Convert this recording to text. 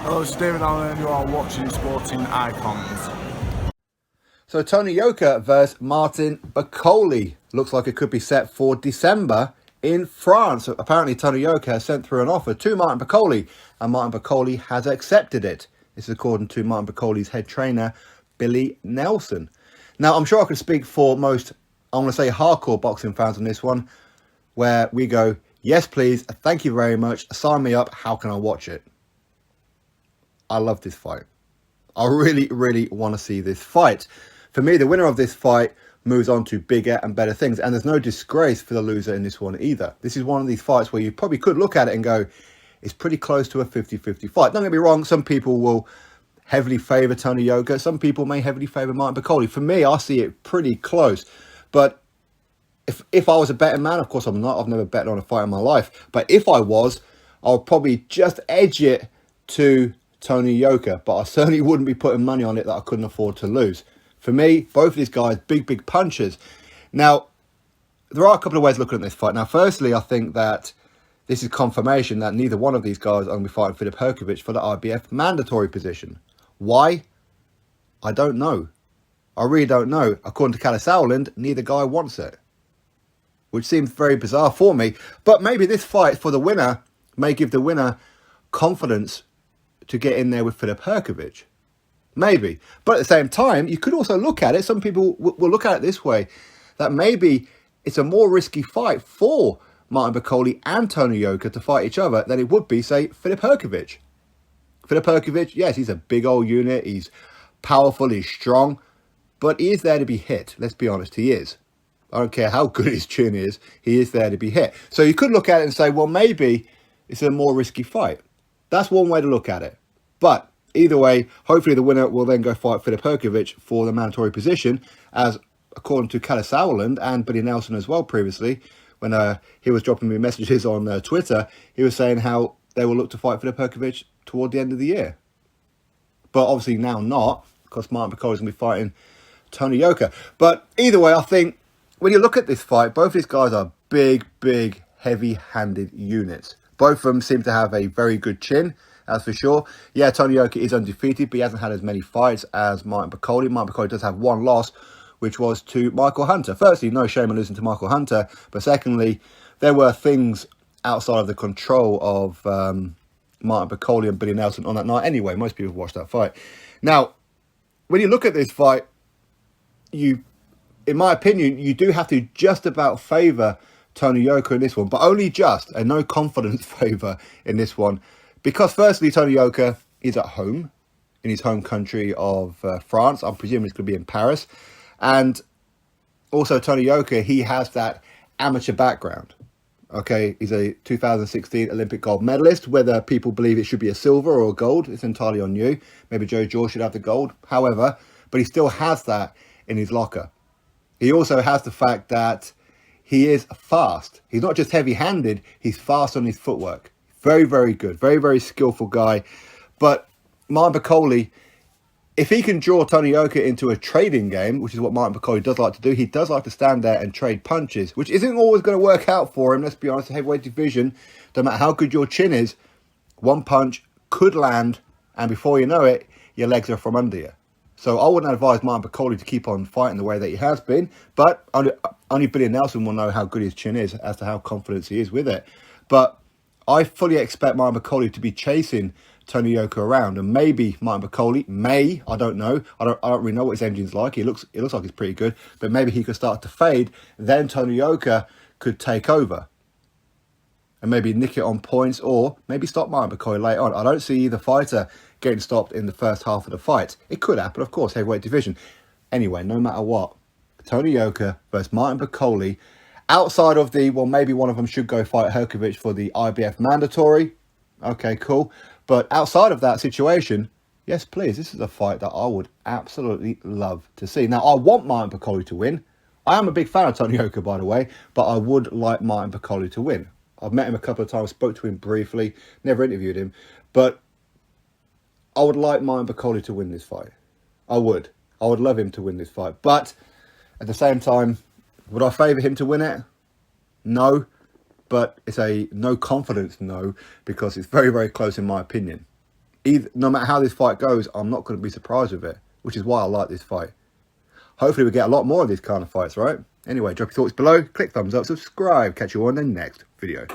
Hello, it's David Allen and you are watching Sporting Icons. So Tony Yoka versus Martin Bakole looks like it could be set for December in France. Apparently Tony Yoka has sent through an offer to Martin Bakole and Martin Bakole has accepted it. This is according to Martin Bakole's head trainer, Billy Nelson. Now, I'm sure I can speak for most, I want to say, hardcore boxing fans on this one, where we go, yes, please, thank you very much, sign me up, how can I watch it? I love this fight. I really, really want to see this fight. For me, the winner of this fight moves on to bigger and better things. And there's no disgrace for the loser in this one either. This is one of these fights where you probably could look at it and go, it's pretty close to a 50-50 fight. Don't get me wrong, some people will heavily favour Tony Yoka. Some people may heavily favour Martin Bakole. For me, I see it pretty close. But if I was a betting man, of course I'm not. I've never bet on a fight in my life. But if I was, I would probably just edge it to Tony Yoka, but I certainly wouldn't be putting money on it that I couldn't afford to lose. For me, both of these guys, big punchers. Now, there are a couple of ways of looking at this fight. Now, firstly, I think that this is confirmation that neither one of these guys are going to be fighting Filip Hrgović for the IBF mandatory position. Why? I don't know. I really don't know. According to Kalle Sauerland, neither guy wants it, which seems very bizarre for me. But maybe this fight for the winner may give the winner confidence to get in there with Filip Hrgović. Maybe. But at the same time, you could also look at it, some people will look at it this way, that maybe it's a more risky fight for Martin Bakole and Tony Yoka to fight each other than it would be, say, Filip Hrgović. Filip Hrgović, yes, he's a big old unit, he's powerful, he's strong, but he is there to be hit. Let's be honest, he is. I don't care how good his chin is, he is there to be hit. So you could look at it and say, well, maybe it's a more risky fight. That's one way to look at it. But either way, hopefully the winner will then go fight Filip Hrgović for the mandatory position, as according to Kalle Sauerland and Billy Nelson as well previously, when he was dropping me messages on Twitter, he was saying how they will look to fight Filip Hrgović toward the end of the year. But obviously now not, because Martin Bakole is going to be fighting Tony Yoka. But either way, I think when you look at this fight, both these guys are big, heavy-handed units. Both of them seem to have a very good chin, that's for sure. Yeah, Tony Yoka is undefeated, but he hasn't had as many fights as Martin Bakole. Martin Bakole does have one loss, which was to Michael Hunter. Firstly, no shame in losing to Michael Hunter. But secondly, there were things outside of the control of Martin Bakole and Billy Nelson on that night anyway. Most people watched that fight. Now, when you look at this fight, in my opinion, you do have to just about favour Tony Yoka in this one, but only just, and no confidence favour in this one. Because firstly, Tony Yoka is at home, in his home country of France. I'm presuming it's going to be in Paris. And also Tony Yoka, he has that amateur background. Okay, he's a 2016 Olympic gold medalist. Whether people believe it should be a silver or a gold, it's entirely on you. Maybe Joe George should have the gold. However, but he still has that in his locker. He also has the fact that he is fast. He's not just heavy-handed, he's fast on his footwork. Very good. Very skillful guy. But Martin Bakole, if he can draw Tony Yoka into a trading game, which is what Martin Bakole does like to do, he does like to stand there and trade punches, which isn't always going to work out for him. Let's be honest, the heavyweight division, no matter how good your chin is, one punch could land, and before you know it, your legs are from under you. So I wouldn't advise Martin Bakole to keep on fighting the way that he has been, but only Billy Nelson will know how good his chin is as to how confident he is with it. But I fully expect Martin Bakole to be chasing Tony Yoka around, and maybe Martin Bakole may, I don't know, I don't really know what his engine's like. It looks like it's pretty good, but maybe he could start to fade. Then Tony Yoka could take over and maybe nick it on points, or maybe stop Martin Bakole later on. I don't see either fighter getting stopped in the first half of the fight. It could happen, of course, heavyweight division. Anyway, no matter what, Tony Yoka versus Martin Bakole, outside of well, maybe one of them should go fight Hrgović for the IBF mandatory. Okay, cool. But outside of that situation, yes, please, this is a fight that I would absolutely love to see. Now, I want Martin Bakole to win. I am a big fan of Tony Yoka, by the way, but I would like Martin Bakole to win. I've met him a couple of times, spoke to him briefly, never interviewed him, but I would like Martin Bakole to win this fight. I would love him to win this fight. But at the same time, would I favour him to win it? No. But it's a no confidence no, because it's very close in my opinion. no matter how this fight goes, I'm not going to be surprised with it, which is why I like this fight. Hopefully we get a lot more of these kind of fights, right? Anyway, drop your thoughts below, click thumbs up, subscribe. Catch you on the next video.